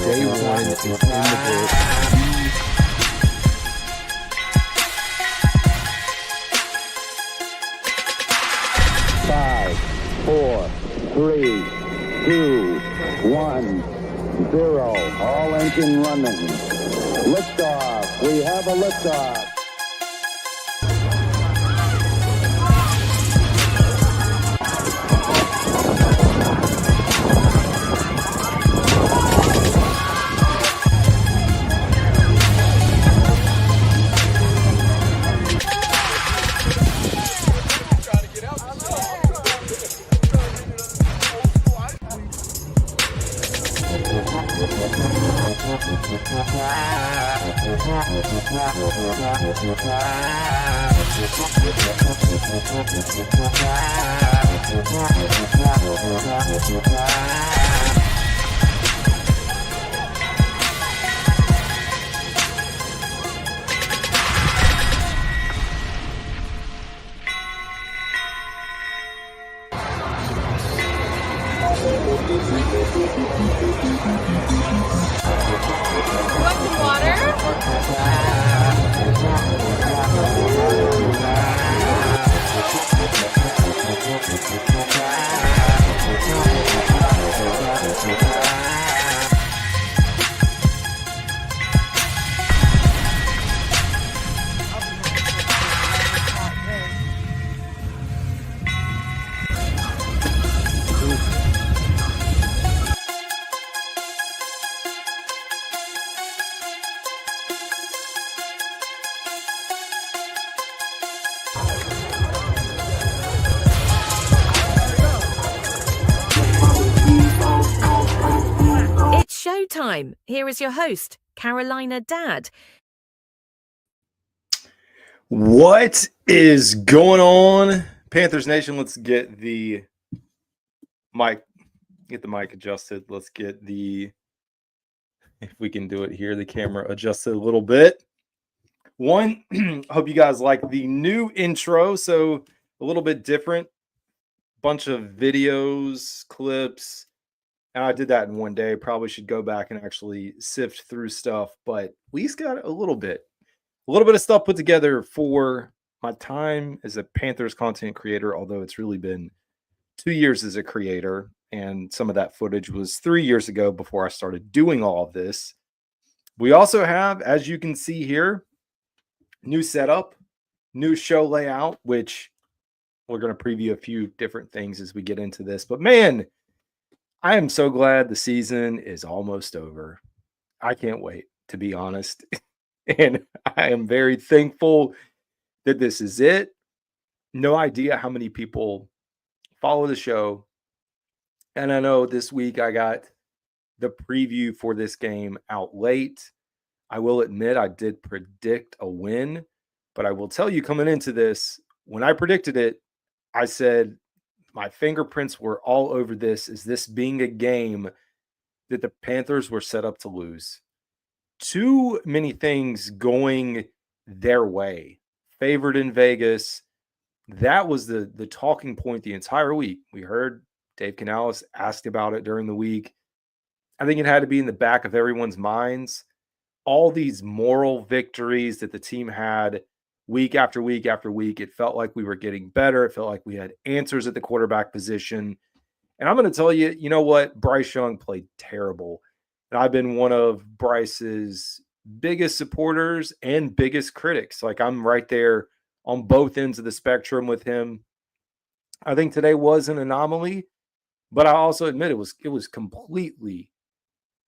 Day one is in the books. 5, 4, 3, 2, 1, 0. All engine running. Liftoff. We have a liftoff. Want some water? It's showtime. Here is your host, Carolina Dad. What is going on, Panthers Nation? Let's get the mic adjusted. Let's get if we can do it here, the camera adjusted a little bit. One, hope you guys like the new intro. So a little bit different, bunch of videos, clips. And I did that in one day. Probably should go back and actually sift through stuff, but at least got a little bit of stuff put together for my time as a Panthers content creator, although it's really been 2 years as a creator. And some of that footage was 3 years ago before I started doing all of this. We also have, as you can see here, new setup, new show layout, which we're going to preview a few different things as we get into this. But man, I am so glad the season is almost over. I can't wait, to be honest. And I am very thankful that this is it. No idea how many people follow the show. And I know this week I got the preview for this game out late. I will admit I did predict a win, but I will tell you coming into this, when I predicted it, I said my fingerprints were all over this, as this being a game that the Panthers were set up to lose. Too many things going their way. Favored in Vegas. That was the talking point the entire week. We heard Dave Canales asked about it during the week. I think it had to be in the back of everyone's minds. All these moral victories that the team had week after week after week. It felt like we were getting better. It felt like we had answers at the quarterback position. And I'm going to tell you, you know what? Bryce Young played terrible. And I've been one of Bryce's biggest supporters and biggest critics. Like, I'm right there on both ends of the spectrum with him. I think today was an anomaly, but I also admit it was completely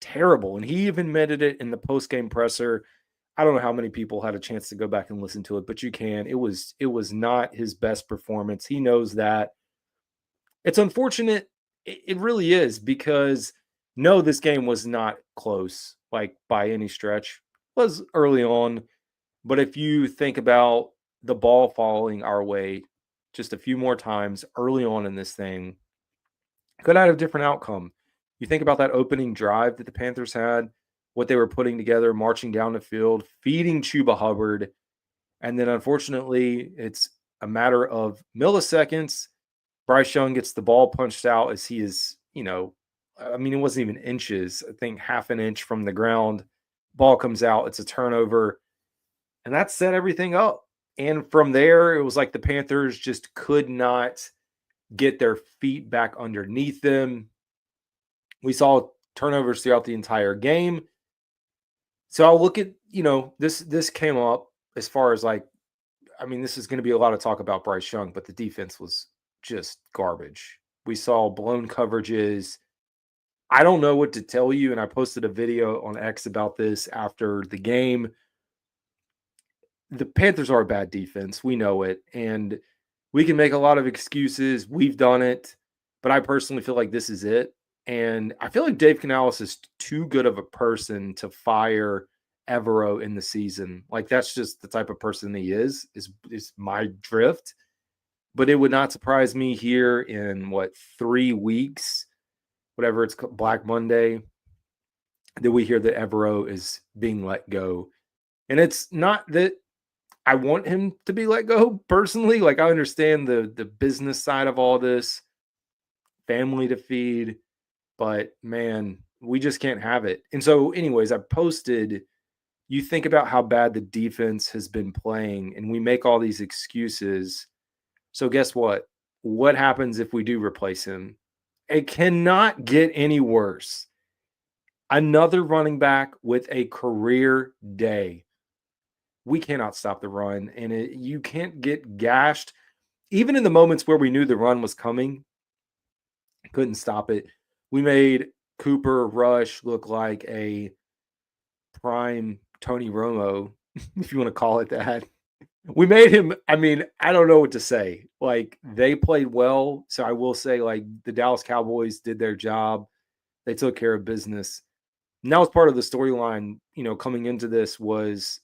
terrible. And he even admitted it in the post-game presser. I don't know how many people had a chance to go back and listen to it, but you can. It was not his best performance. He knows that. It's unfortunate. It really is, because no, this game was not close, like by any stretch. It was early on, but if you think about the ball falling our way just a few more times early on in this thing, could have had a different outcome. You think about that opening drive that the Panthers had what they were putting together, marching down the field, feeding Chuba Hubbard. And then unfortunately, it's a matter of milliseconds. Bryce Young gets the ball punched out as he is, I mean, it wasn't even inches, I think half an inch from the ground. Ball comes out, it's a turnover. And that set everything up. And from there, it was like the Panthers just could not get their feet back underneath them. We saw turnovers throughout the entire game. So I'll look at, this came up as far as like, I mean, this is going to be a lot of talk about Bryce Young, but the defense was just garbage. We saw blown coverages. I don't know what to tell you. And I posted a video on X about this after the game. The Panthers are a bad defense. We know it. And we can make a lot of excuses. We've done it. But I personally feel like this is it. And I feel like Dave Canales is too good of a person to fire Evero in the season. Like, that's just the type of person he is my drift. But it would not surprise me here in 3 weeks, whatever it's called, Black Monday, that we hear that Evero is being let go. And it's not that I want him to be let go personally. Like, I understand the business side of all this, family to feed, but man, we just can't have it. And so anyways, I posted, you think about how bad the defense has been playing and we make all these excuses. So guess what? What happens if we do replace him? It cannot get any worse. Another running back with a career day. We cannot stop the run, and you can't get gashed. Even in the moments where we knew the run was coming, couldn't stop it. We made Cooper Rush look like a prime Tony Romo, if you want to call it that. We made him, I mean, I don't know what to say. Like, they played well. So I will say, like, the Dallas Cowboys did their job. They took care of business. And that was part of the storyline, coming into this was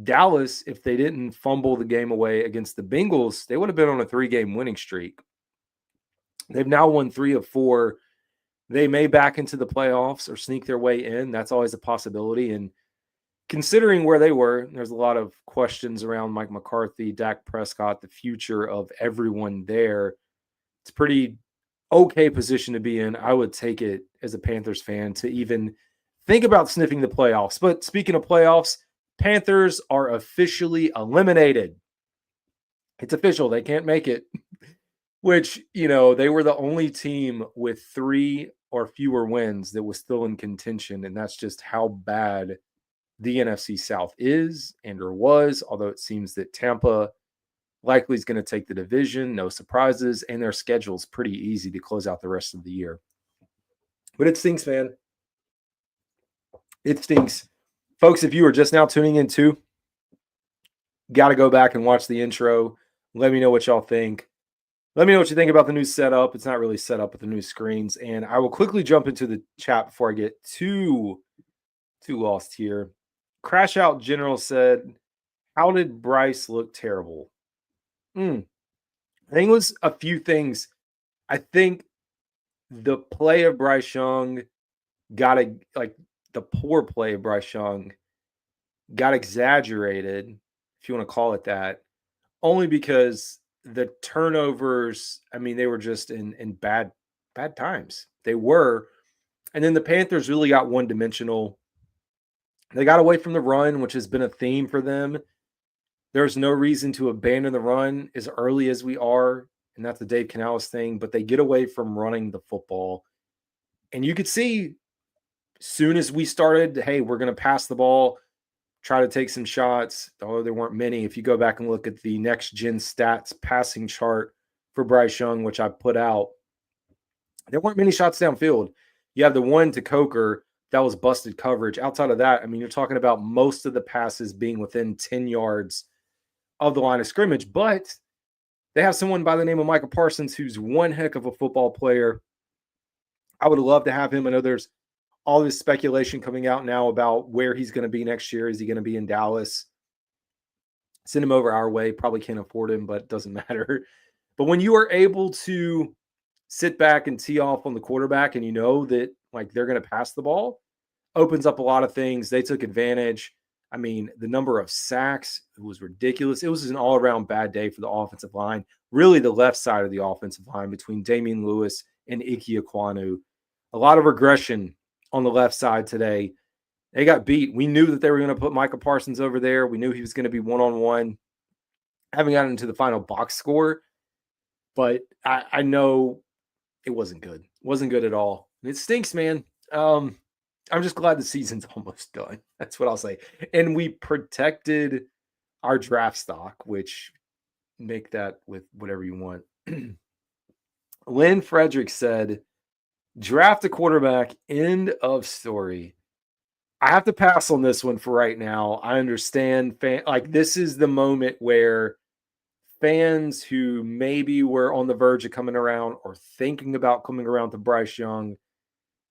Dallas, if they didn't fumble the game away against the Bengals, they would have been on a 3-game winning streak. They've now won 3 of 4. They may back into the playoffs or sneak their way in. That's always a possibility. And considering where they were, there's a lot of questions around Mike McCarthy, Dak Prescott, the future of everyone there. It's a pretty okay position to be in. I would take it as a Panthers fan to even think about sniffing the playoffs. But speaking of playoffs, Panthers are officially eliminated. It's official. They can't make it, which, they were the only team with 3 or fewer wins that was still in contention. And that's just how bad the NFC South is or was, although it seems that Tampa likely is going to take the division. No surprises. And their schedule's pretty easy to close out the rest of the year. But it stinks, man. It stinks. Folks, if you are just now tuning in too, got to go back and watch the intro. Let me know what y'all think. Let me know what you think about the new setup. It's not really set up with the new screens. And I will quickly jump into the chat before I get too lost here. Crash Out General said, how did Bryce look terrible? I think it was a few things. I think the play of Bryce Young the poor play of Bryce Young got exaggerated, if you want to call it that, only because the turnovers, I mean, they were just in bad times. They were. And then the Panthers really got one-dimensional. They got away from the run, which has been a theme for them. There's no reason to abandon the run as early as we are, and that's the Dave Canales thing, but they get away from running the football. And you could see soon as we started, hey, we're going to pass the ball, try to take some shots, although there weren't many. If you go back and look at the next-gen stats passing chart for Bryce Young, which I put out, there weren't many shots downfield. You have the one to Coker, that was busted coverage. Outside of that, I mean, you're talking about most of the passes being within 10 yards of the line of scrimmage, but they have someone by the name of Michael Parsons who's one heck of a football player. I would love to have him. I know there's all this speculation coming out now about where he's going to be next year. Is he going to be in Dallas? Send him over our way. Probably can't afford him, but it doesn't matter. But when you are able to sit back and tee off on the quarterback and you know that like they're going to pass the ball, opens up a lot of things. They took advantage. I mean, the number of sacks was ridiculous. It was an all-around bad day for the offensive line. Really, the left side of the offensive line between Damian Lewis and Ike Ekwonu. A lot of regression on the left side today. They got beat. We knew that they were going to put Micah Parsons over there. We knew he was going to be one-on-one. Haven't gotten into the final box score, but I know it wasn't good. It wasn't good at all. It stinks, man. I'm just glad the season's almost done. That's what I'll say. And we protected our draft stock, which make that with whatever you want. Lynn Frederick said, draft a quarterback, end of story. I have to pass on this one for right now. I understand this is the moment where fans who maybe were on the verge of coming around or thinking about coming around to Bryce Young,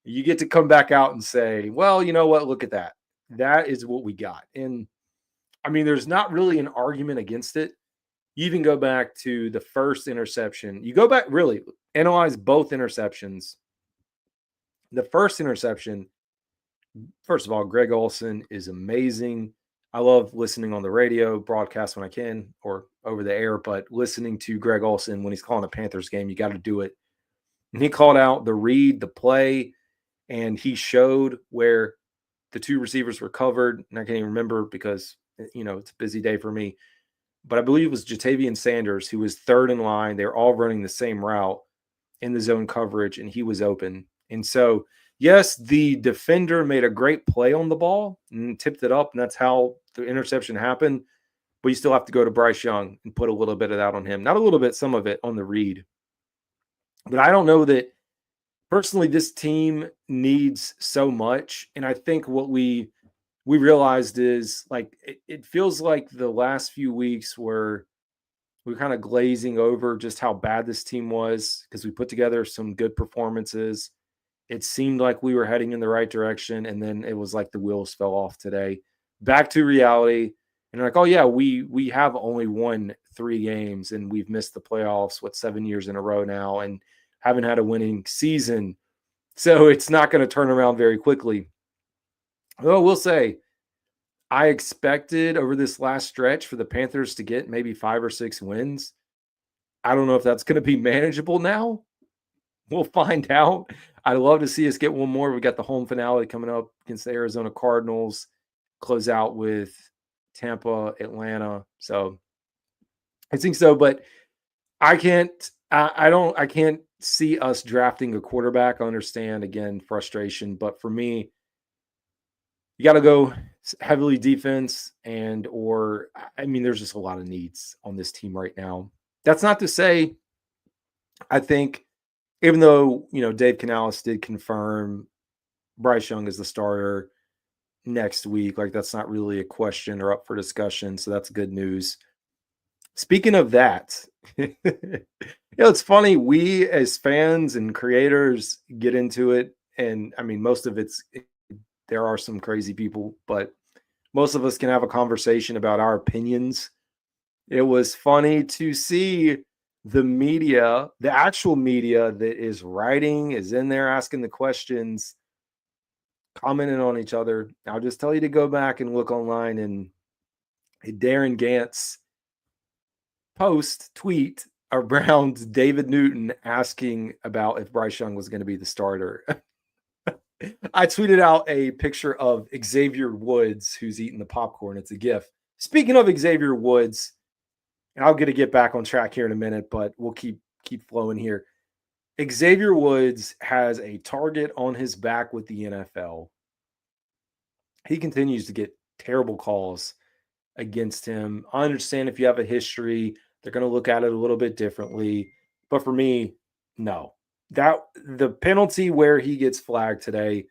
you get to come back out and say, well, you know what? Look at that. That is what we got. And I mean, there's not really an argument against it. You even go back to the first interception. You go back, really analyze both interceptions. The first interception, first of all, Greg Olsen is amazing. I love listening on the radio broadcast when I can or over the air, but listening to Greg Olsen when he's calling a Panthers game, you got to do it. And he called out the read, the play, and he showed where the two receivers were covered. And I can't even remember because, it's a busy day for me. But I believe it was Jatavian Sanders who was third in line. They were all running the same route in the zone coverage, and he was open. And so, yes, the defender made a great play on the ball and tipped it up, and that's how the interception happened. But you still have to go to Bryce Young and put a little bit of that on him. Not a little bit, some of it on the read. But I don't know that personally this team needs so much. And I think what we realized is it feels like the last few weeks were we're kind of glazing over just how bad this team was because we put together some good performances. It seemed like we were heading in the right direction, and then it was like the wheels fell off today. Back to reality, and like, oh yeah, we have only won 3 games, and we've missed the playoffs 7 years in a row now, and haven't had a winning season. So it's not going to turn around very quickly. Well, we'll say I expected over this last stretch for the Panthers to get maybe 5 or 6 wins. I don't know if that's going to be manageable now. We'll find out. I'd love to see us get one more. We got the home finale coming up against the Arizona Cardinals, close out with Tampa, Atlanta. So I think so, but I can't see us drafting a quarterback. I understand, again, frustration, but for me, you got to go heavily defense there's just a lot of needs on this team right now. That's not to say, I think, even though, Dave Canales did confirm Bryce Young is the starter next week, that's not really a question or up for discussion. So that's good news. Speaking of that, it's funny. We as fans and creators get into it. And I mean, most of there are some crazy people, but most of us can have a conversation about our opinions. It was funny to see the media, the actual media that is writing, is in there asking the questions, commenting on each other. I'll just tell you to go back and look online, and Darren Gant's tweet around David Newton asking about if Bryce Young was going to be the starter. I tweeted out a picture of Xavier Woods who's eating the popcorn. It's a GIF. Speaking of Xavier Woods, and I'm going to get back on track here in a minute, but we'll keep flowing here. Xavier Woods has a target on his back with the NFL. He continues to get terrible calls against him. I understand if you have a history, they're going to look at it a little bit differently. But for me, no. The penalty where he gets flagged today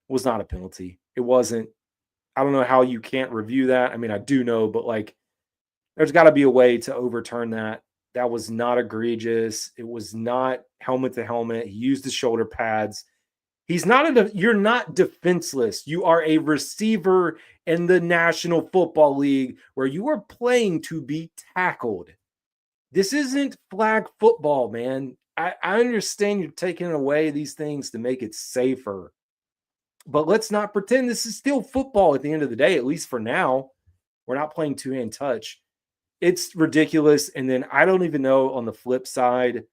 was not a penalty. It wasn't. I don't know how you can't review that. I mean, I do know, but there's got to be a way to overturn that. That was not egregious. It was not helmet to helmet. He used the shoulder pads. You're not defenseless. You are a receiver in the National Football League where you are playing to be tackled. This isn't flag football, man. I understand you're taking away these things to make it safer. But let's not pretend this is still football at the end of the day, at least for now. We're not playing two-hand touch. It's ridiculous. And then I don't even know on the flip side,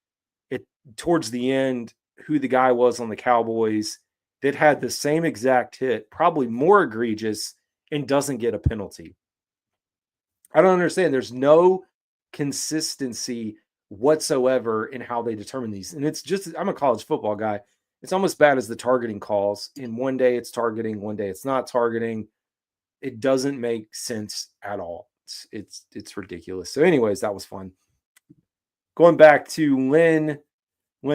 towards the end, who the guy was on the Cowboys that had the same exact hit, probably more egregious, and doesn't get a penalty. I don't understand. There's no consistency whatsoever in how they determine these. And it's just, I'm a college football guy. It's almost bad as the targeting calls. In one day it's targeting, one day it's not targeting. It doesn't make sense at all. It's ridiculous. So anyways, that was fun. Going back to Lynn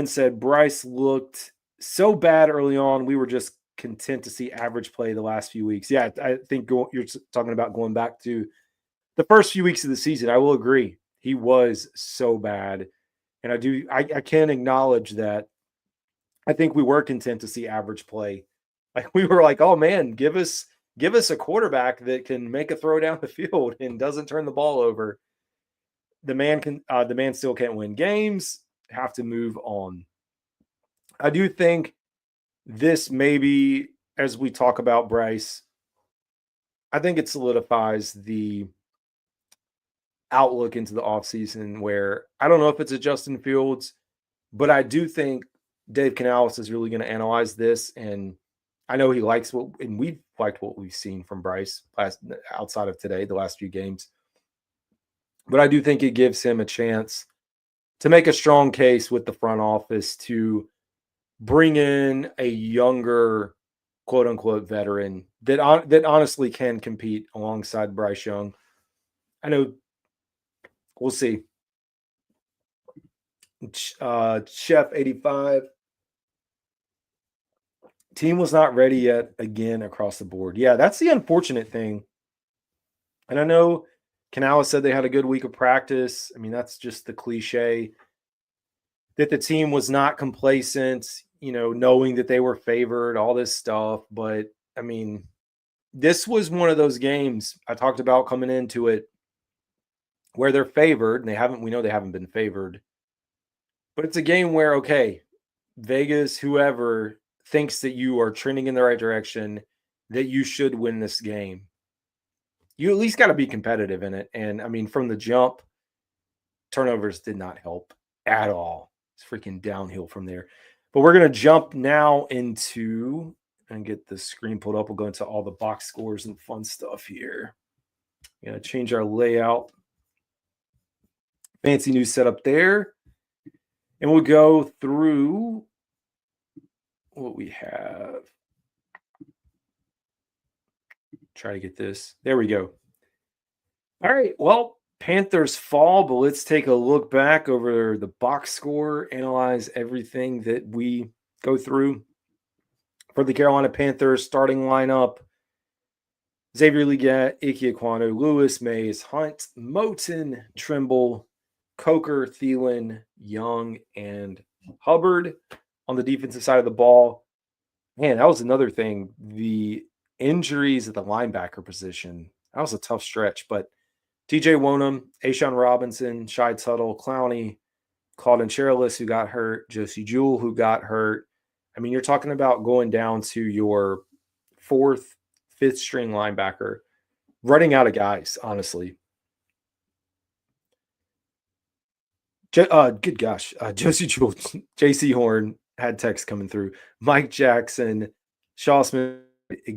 said Bryce looked so bad early on. We were just content to see average play the last few weeks. Yeah, I think you're talking about going back to the first few weeks of the season. I will agree. He was so bad. And I can acknowledge that I think we were content to see average play. Like we were like, oh man, give us a quarterback that can make a throw down the field and doesn't turn the ball over. The man still can't win games. Have to move on. I do think this maybe, as we talk about Bryce, I think it solidifies the outlook into the offseason where I don't know if it's a Justin Fields, but I do think Dave Canales is really going to analyze this. And I know he likes and we've liked what we've seen from Bryce outside of today, the last few games. But I do think it gives him a chance to make a strong case with the front office to bring in a younger, quote unquote, veteran that honestly can compete alongside Bryce Young. I know we'll see. Chef 85. Team was not ready yet again across the board. Yeah, that's the unfortunate thing. And I know Canales said they had a good week of practice. I mean, that's just the cliche that the team was not complacent, knowing that they were favored, all this stuff. But I mean, this was one of those games I talked about coming into it where they're favored, and we know they haven't been favored. But it's a game where, okay, Vegas, whoever thinks that you are trending in the right direction, that you should win this game. You at least got to be competitive in it. And I mean, from the jump, turnovers did not help at all. It's freaking downhill from there. But we're going to jump now into and get the screen pulled up. We'll go into all the box scores and fun stuff here. Going to change our layout. Fancy new setup there. And we'll go through what we have. Try to get this. There we go. All right. Well, Panthers fall, but let's take a look back over the box score, analyze everything that we go through. For the Carolina Panthers starting lineup, Xavier Legette, Ike Ekwonu, Lewis, Mays, Hunt, Moton, Trimble, Coker, Thielen, Young, and Hubbard. On the defensive side of the ball, man, that was another thing. The injuries at the linebacker position, that was a tough stretch, but TJ Wonham, Ashawn Robinson, Shai Tuttle, Clowney, Claudin Cherilus, who got hurt, Josie Jewell, who got hurt. I mean, you're talking about going down to your fourth, fifth string linebacker, running out of guys, honestly. Good gosh. Josie Jewell, JC Horn had text coming through. Mike Jackson, Shaw Smith,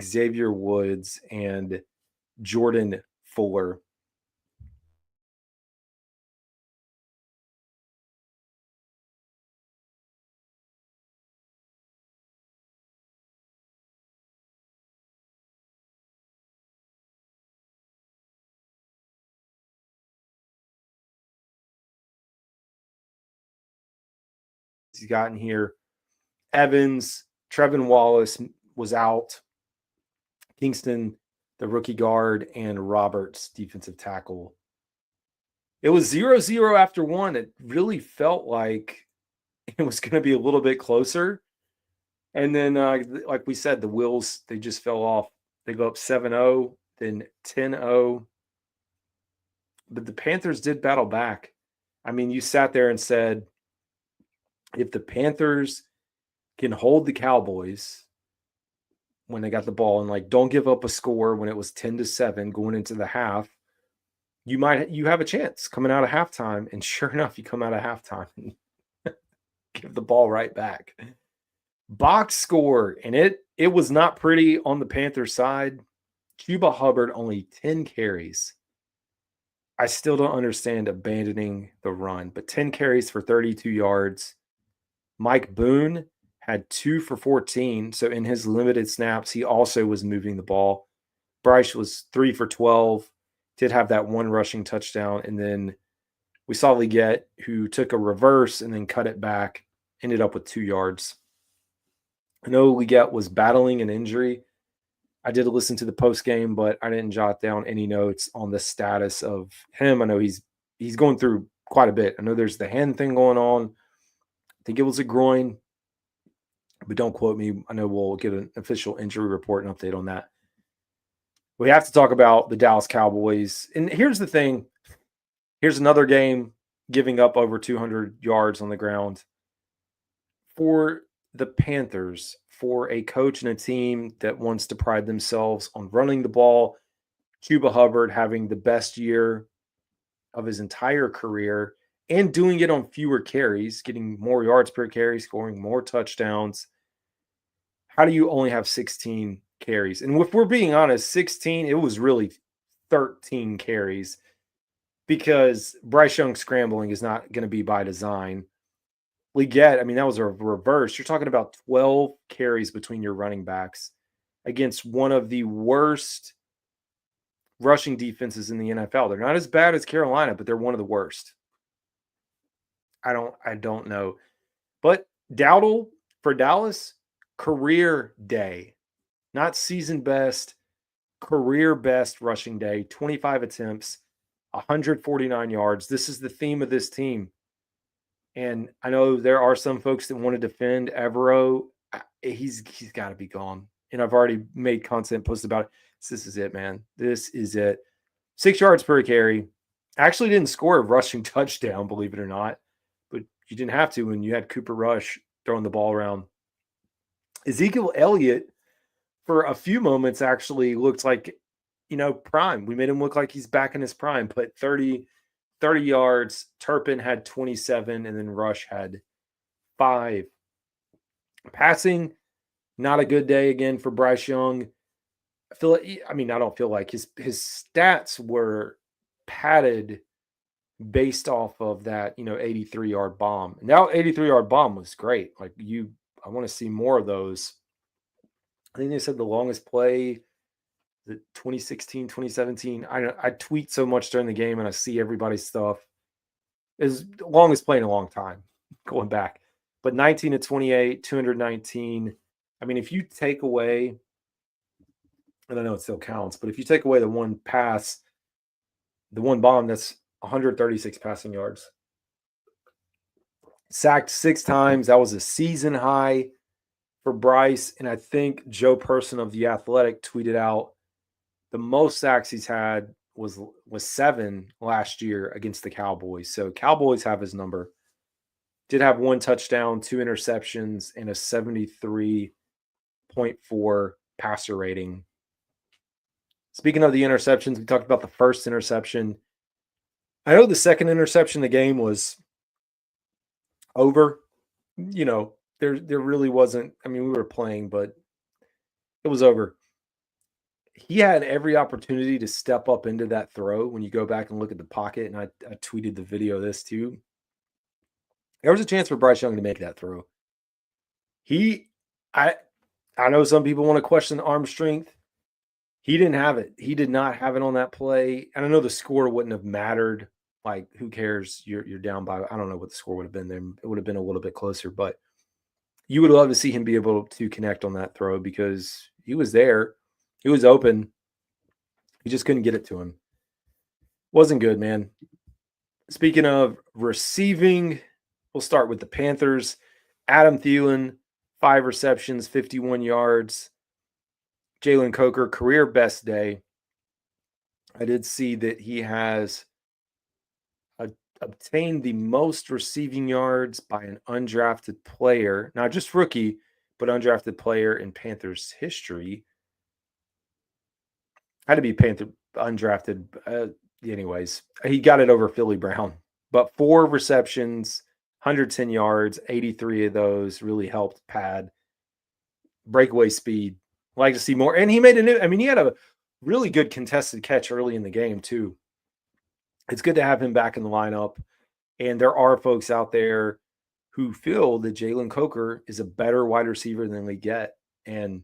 Xavier Woods, and Jordan Fuller. He's gotten here. Evans, Trevin Wallace was out. Kingston, the rookie guard, and Roberts, defensive tackle. It was 0-0 after one. It really felt like it was going to be a little bit closer. And then, like we said, the wheels, they just fell off. They go up 7-0, then 10-0. But the Panthers did battle back. I mean, you sat there and said, if the Panthers can hold the Cowboys, when they got the ball and like, don't give up a score when it was 10-7 going into the half. You have a chance coming out of halftime. And sure enough, you come out of halftime and give the ball right back. Box score, and it was not pretty on the Panthers side. Chuba Hubbard only 10 carries. I still don't understand abandoning the run, but 10 carries for 32 yards. Mike Boone had 2 for 14, so in his limited snaps, he also was moving the ball. Bryce was 3 for 12, did have that one rushing touchdown, and then we saw Leggett, who took a reverse and then cut it back, ended up with 2 yards. I know Leggett was battling an injury. I did listen to the post game, but I didn't jot down any notes on the status of him. I know he's going through quite a bit. I know there's the hand thing going on. I think it was a groin, but don't quote me. I know we'll get an official injury report and update on that. We have to talk about the Dallas Cowboys. And here's the thing. Here's another game giving up over 200 yards on the ground. For the Panthers, for a coach and a team that wants to pride themselves on running the ball, Chuba Hubbard having the best year of his entire career and doing it on fewer carries, getting more yards per carry, scoring more touchdowns. How do you only have 16 carries? And if we're being honest, 16, it was really 13 carries because Bryce Young scrambling is not going to be by design. Leggett, I mean, that was a reverse. You're talking about 12 carries between your running backs against one of the worst rushing defenses in the NFL. They're not as bad as Carolina, but they're one of the worst. I don't know. But Dowdle for Dallas, career day. Not season best, career best rushing day. 25 attempts, 149 yards. This is the theme of this team. And I know there are some folks that want to defend Evero. He's got to be gone. And I've already made content posts about it. This is it, man. This is it. 6 yards per carry. Actually didn't score a rushing touchdown, believe it or not. But you didn't have to when you had Cooper Rush throwing the ball around. Ezekiel Elliott, for a few moments, actually looked like, prime. We made him look like he's back in his prime. But 30 yards. Turpin had 27, and then Rush had 5. Passing, not a good day again for Bryce Young. I don't feel like his stats were padded based off of that, 83-yard bomb. And that 83-yard bomb was great. I want to see more of those. I think they said the longest play, the 2016, 2017. I tweet so much during the game and I see everybody's stuff. Is the longest play in a long time going back. But 19-28, 219. I mean, if you take away, and I know it still counts, but if you take away the one pass, the one bomb, that's 136 passing yards. Sacked 6 times. That was a season high for Bryce. And I think Joe Person of The Athletic tweeted out the most sacks he's had was 7 last year against the Cowboys. So Cowboys have his number. Did have 1 touchdown, 2 interceptions, and a 73.4 passer rating. Speaking of the interceptions, we talked about the first interception. I know the second interception of the game was over. There really wasn't. I mean, we were playing, but it was over. He had every opportunity to step up into that throw when you go back and look at the pocket, and I tweeted the video of this too. There was a chance for Bryce Young to make that throw. I know some people want to question arm strength. He didn't have it. He did not have it on that play. And I know the score wouldn't have mattered. Like, who cares? You're down by, I don't know what the score would have been there. It would have been a little bit closer, but you would love to see him be able to connect on that throw because he was there. He was open. He just couldn't get it to him. Wasn't good, man. Speaking of receiving, we'll start with the Panthers. Adam Thielen, 5 receptions, 51 yards. Jalen Coker, career best day. I did see that he has obtained the most receiving yards by an undrafted player. Not just rookie, but undrafted player in Panthers history. Had to be Panther undrafted. Anyways, he got it over Philly Brown. But 4 receptions, 110 yards, 83 of those really helped pad breakaway speed. Like to see more. And he made he had a really good contested catch early in the game too. It's good to have him back in the lineup. And there are folks out there who feel that Jalen Coker is a better wide receiver than Leggett. And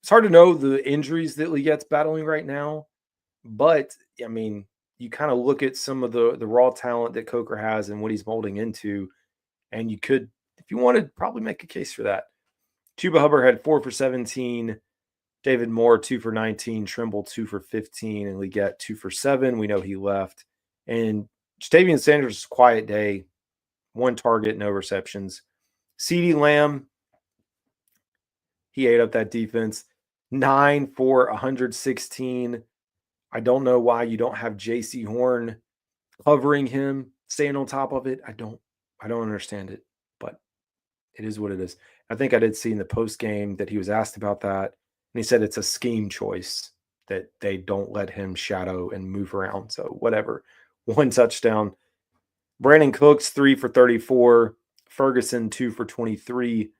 it's hard to know the injuries that Leggett's battling right now. But, I mean, you kind of look at some of the raw talent that Coker has and what he's molding into, and you could, if you wanted, probably make a case for that. Chuba Hubbard had 4 for 17. David Moore, 2 for 19. Trimble, 2 for 15. And Leggett, 2 for 7. We know he left. And Jatavian Sanders, quiet day. 1 target, no receptions. CeeDee Lamb, he ate up that defense. 9 for 116. I don't know why you don't have J.C. Horn covering him, staying on top of it. I don't understand it, but it is what it is. I think I did see in the post game that he was asked about that, and he said it's a scheme choice that they don't let him shadow and move around. So whatever. 1 touchdown. Brandon Cooks, 3 for 34. Ferguson, 2 for 23.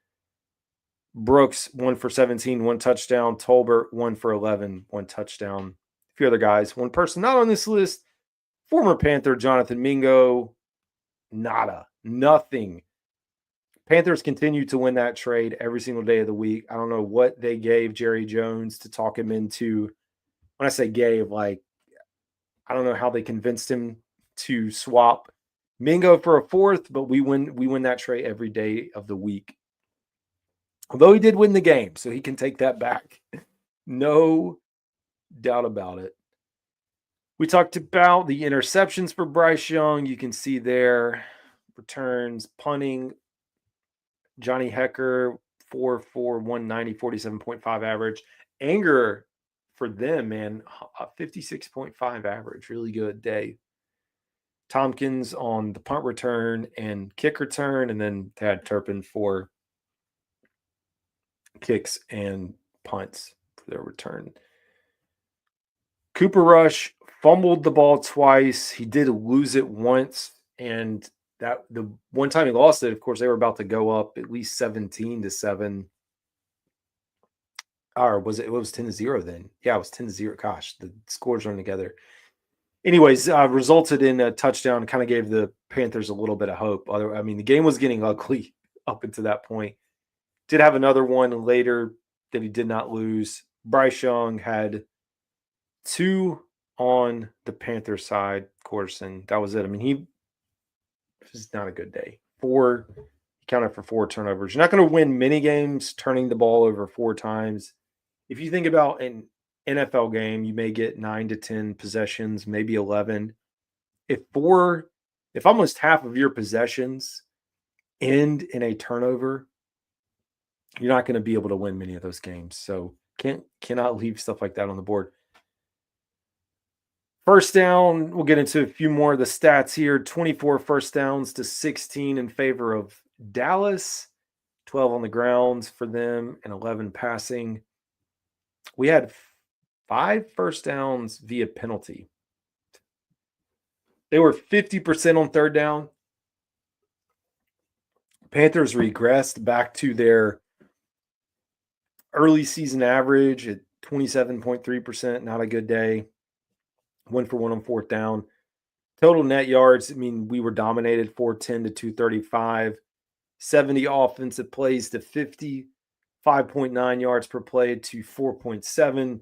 Brooks, 1 for 17, 1 touchdown. Tolbert, 1 for 11, 1 touchdown. A few other guys. One person not on this list, former Panther Jonathan Mingo, nothing. Panthers continue to win that trade every single day of the week. I don't know what they gave Jerry Jones to talk him into. When I say gave, like, I don't know how they convinced him to swap Mingo for a 4th, but we win that trade every day of the week. Although he did win the game, so he can take that back. No doubt about it. We talked about the interceptions for Bryce Young. You can see there. Returns, punting. Johnny Hecker, 4 for 190, 47.5 average. Anger for them, man, 56.5 average. Really good day. Tompkins on the punt return and kick return, and then Tad Turpin for kicks and punts for their return. Cooper Rush fumbled the ball twice. He did lose it once, and that the one time he lost it, of course, they were about to go up at least 17-7. Or was it was 10-0 then? Yeah, it was 10-0. Gosh, the scores run together. Anyways, resulted in a touchdown, kind of gave the Panthers a little bit of hope. The game was getting ugly up until that point. Did have another one later that he did not lose. Bryce Young had 2 on the Panther side, of course, and that was it. He was not a good day. He counted for 4 turnovers. You're not going to win many games turning the ball over 4 times. If you think about an NFL game, you may get 9 to 10 possessions, maybe 11. If almost half of your possessions end in a turnover, you're not going to be able to win many of those games. So cannot leave stuff like that on the board. First down, we'll get into a few more of the stats here. 24 first downs to 16 in favor of Dallas. 12 on the ground for them and 11 passing. We had 5 first downs via penalty. They were 50% on third down. Panthers regressed back to their early season average at 27.3%. Not a good day. 1 for 1 on fourth down. Total net yards, we were dominated 410 to 235. 70 offensive plays to 50. 5.9 yards per play to 4.7.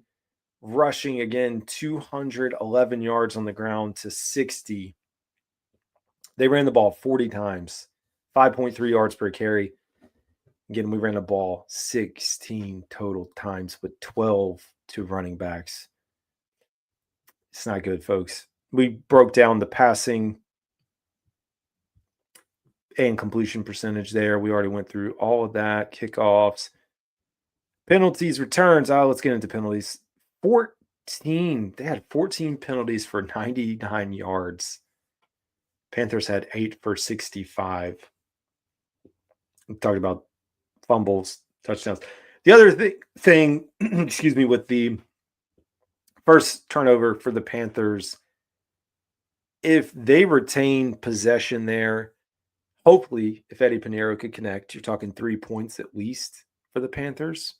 Rushing, again, 211 yards on the ground to 60. They ran the ball 40 times. 5.3 yards per carry. Again, we ran the ball 16 total times with 12 to running backs. It's not good, folks. We broke down the passing and completion percentage there. We already went through all of that. Kickoffs. Penalties, returns. Let's get into penalties. 14. They had 14 penalties for 99 yards. Panthers had 8 for 65. We talked about fumbles. touchdowns. The other thing, excuse me, with the first turnover for the Panthers, if they retain possession there, hopefully, if Eddie Pinheiro could connect, you're talking 3 points at least for the Panthers.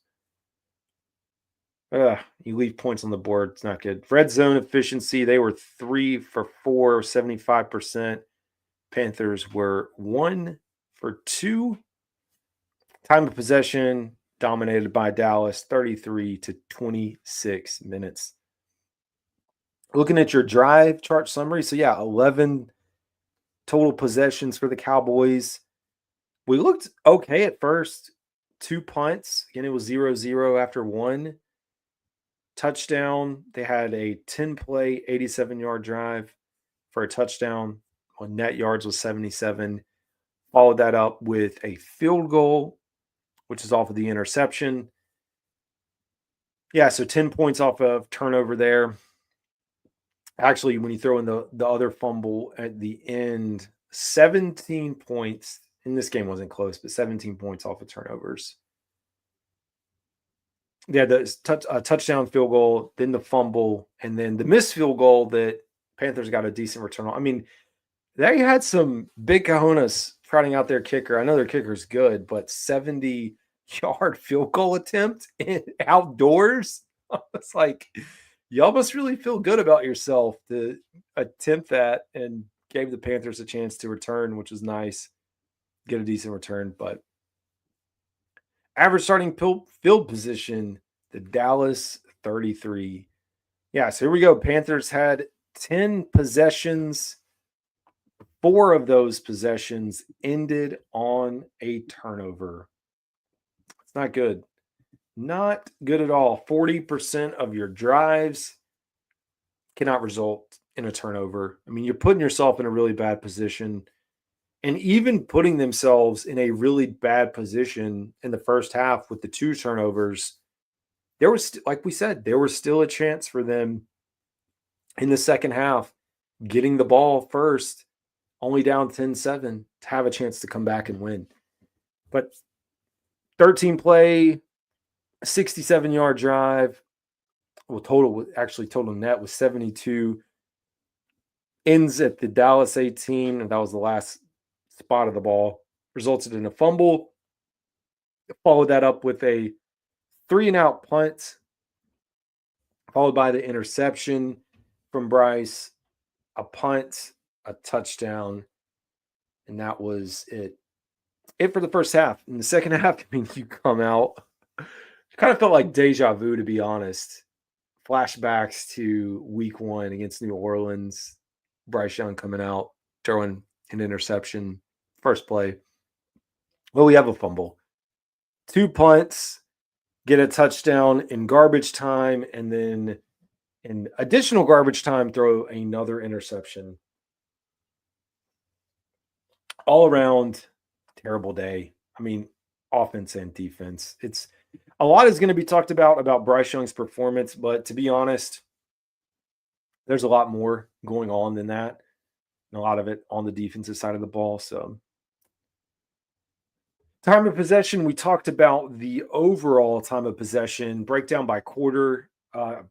You leave points on the board. It's not good. Red zone efficiency, they were 3 for 4, 75%. Panthers were 1 for 2. Time of possession dominated by Dallas, 33 to 26 minutes. Looking at your drive chart summary, so yeah, 11 total possessions for the Cowboys. We looked okay at first. 2 punts. Again, it was 0-0 after 1 touchdown. They had a 10-play, 87-yard drive for a touchdown. On net yards was 77. Followed that up with a field goal, which is off of the interception. Yeah, so 10 points off of turnover there. Actually, when you throw in the other fumble at the end, 17 points. And this game wasn't close, but 17 points off of turnovers. They had the touchdown field goal, then the fumble, and then the missed field goal that Panthers got a decent return on. I mean, they had some big cojones crowding out their kicker. I know their kicker's good, but 70-yard field goal attempt outdoors. It's like, y'all must really feel good about yourself to attempt that, and gave the Panthers a chance to return, which was nice. Get a decent return, but average starting field position, the Dallas 33. Yeah, so here we go. Panthers had 10 possessions. 4 of those possessions ended on a turnover. It's not good. Not good at all. 40% of your drives cannot result in a turnover. I mean, you're putting yourself in a really bad position. And even putting themselves in a really bad position in the first half with the 2 turnovers, there was, like we said, there was still a chance for them in the second half, getting the ball first, only down 10-7, to have a chance to come back and win. But 13-play, 67-yard drive, well, total net was 72, ends at the Dallas 18, and that was the last spot of the ball, resulted in a fumble. Followed that up with a 3-and-out punt, followed by the interception from Bryce, a punt, a touchdown, and that was it for the first half. In the second half, I mean, you come out, it kind of felt like deja vu, to be honest. Flashbacks to week 1 against New Orleans. Bryce Young coming out, throwing an interception. First play. Well, we have a fumble. 2 punts, get a touchdown in garbage time, and then in additional garbage time, throw another interception. All around, terrible day. I mean, offense and defense. It's a lot is going to be talked about Bryce Young's performance, but to be honest, there's a lot more going on than that. And a lot of it on the defensive side of the ball. So, time of possession, we talked about the overall time of possession, breakdown by quarter.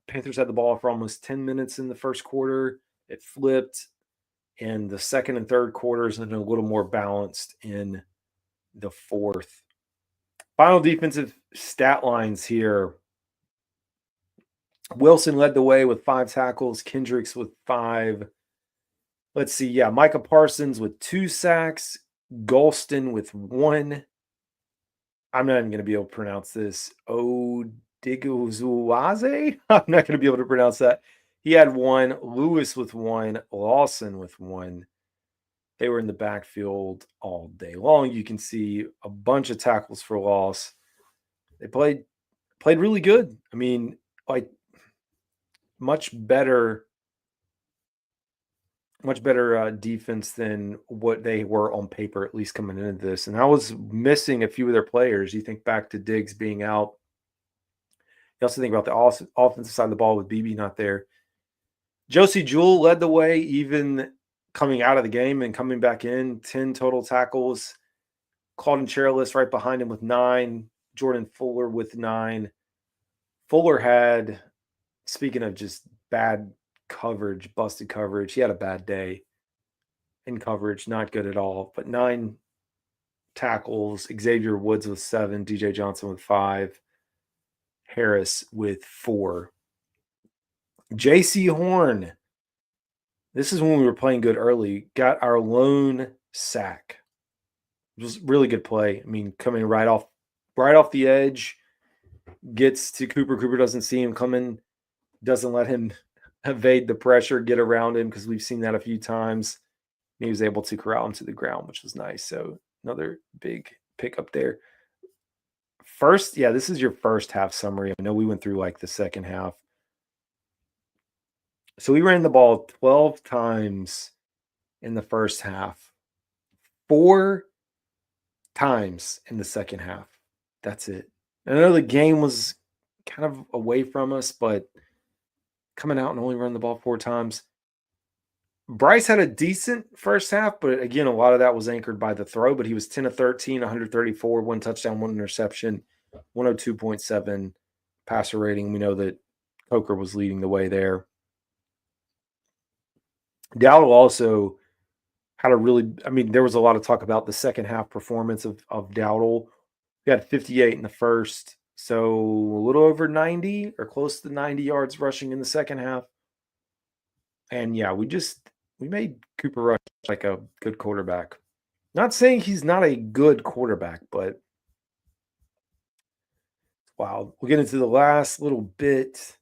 Panthers had the ball for almost 10 minutes in the first quarter. It flipped in the second and third quarters, and a little more balanced in the fourth. Final defensive stat lines here. Wilson led the way with 5 tackles. Kendricks with 5. Let's see. Yeah, Micah Parsons with 2 sacks. Golston with 1. I'm not even going to be able to pronounce this. Odiguzulaze? I'm not going to be able to pronounce that. He had 1. Lewis with 1. Lawson with 1. They were in the backfield all day long. You can see a bunch of tackles for loss. They played really good. I mean, like, much better defense than what they were on paper, at least coming into this. And I was missing a few of their players. You think back to Diggs being out. You also think about the offensive side of the ball with BB not there. Josie Jewell led the way, even coming out of the game and coming back in. 10 total tackles. Claudin Chairless right behind him with 9. Jordan Fuller with 9. Fuller had, speaking of just bad coverage, busted coverage, he had a bad day in coverage, not good at all. But 9 tackles, Xavier Woods with 7, DJ Johnson with 5, Harris with 4. JC Horn, this is when we were playing good early, got our lone sack. It was really good play. I mean, coming right off the edge, gets to Cooper. Cooper doesn't see him coming, doesn't let him evade the pressure, get around him, because we've seen that a few times. And he was able to corral him to the ground, which was nice. So another big pickup there. This is your first half summary. I know we went through like the second half. So we ran the ball 12 times in the first half, 4 times in the second half. That's it. I know the game was kind of away from us, but coming out and only running the ball 4 times. Bryce had a decent first half, but again, a lot of that was anchored by the throw, but he was 10 of 13, 134, 1 touchdown, 1 interception, 102.7 passer rating. We know that Coker was leading the way there. Dowdle also had there was a lot of talk about the second half performance of Dowdle. He had 58 in the first, so a little over 90 or close to 90 yards rushing in the second half. And yeah, we made Cooper Rush like a good quarterback. Not saying he's not a good quarterback, but wow. We'll get into the last little bit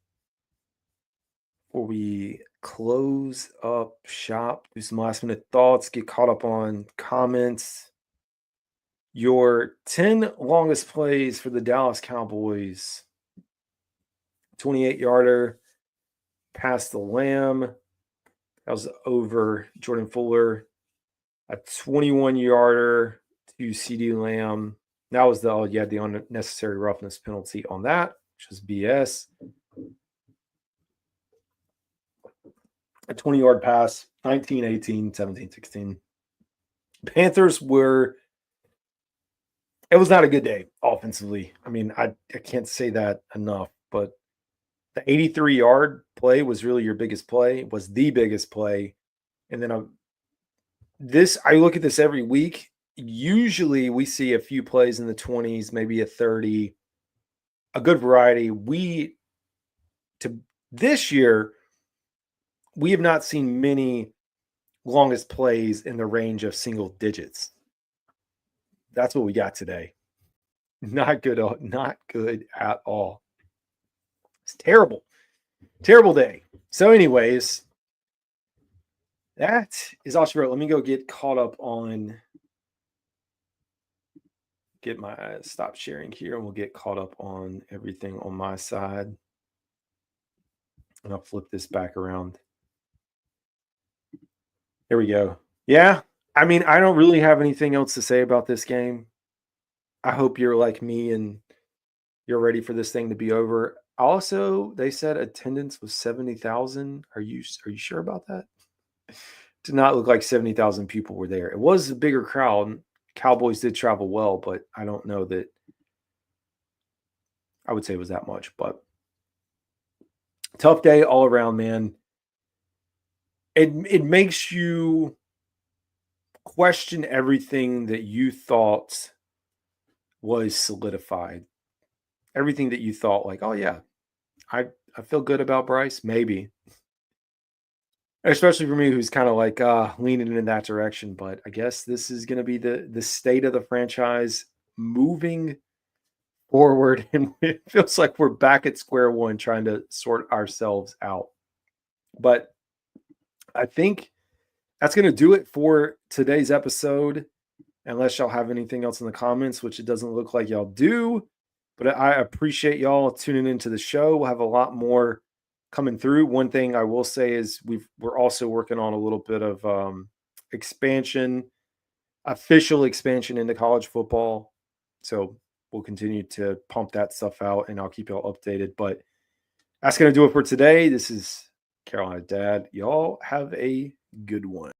before we close up shop, do some last minute thoughts, get caught up on comments. Your 10 longest plays for the Dallas Cowboys. 28-yarder past the Lamb. That was over Jordan Fuller. A 21-yarder to CeeDee Lamb. That was the unnecessary roughness penalty on that, which was BS. A 20-yard pass, 19-18, 17-16. Panthers it was not a good day offensively. I mean, I can't say that enough, but the 83-yard play was really your biggest play, was the biggest play. And then I look at this every week. Usually we see a few plays in the 20s, maybe a 30, a good variety. This year, we have not seen many longest plays in the range of single digits. That's what we got today. Not good at all. It's terrible. Terrible day. So anyways, that is all she wrote. Let me go get caught up on, get my stop sharing here, and we'll get caught up on everything on my side. And I'll flip this back around. There we go. Yeah. I mean, I don't really have anything else to say about this game. I hope you're like me and you're ready for this thing to be over. Also, they said attendance was 70,000. Are you sure about that? Did not look like 70,000 people were there. It was a bigger crowd. Cowboys did travel well, but I don't know that I would say it was that much. But tough day all around, man. It makes you question everything that you thought was solidified. Everything that you thought, like, oh yeah, I feel good about Bryce, maybe. Especially for me, who's kind of like leaning in that direction. But I guess this is going to be the state of the franchise moving forward. And it feels like we're back at square one trying to sort ourselves out. But I think that's going to do it for today's episode, unless y'all have anything else in the comments, which it doesn't look like y'all do. But I appreciate y'all tuning into the show. We'll have a lot more coming through. One thing I will say is we're also working on a little bit of official expansion into college football. So we'll continue to pump that stuff out, and I'll keep y'all updated. But that's going to do it for today. This is Carolina Dad. Y'all have a good one.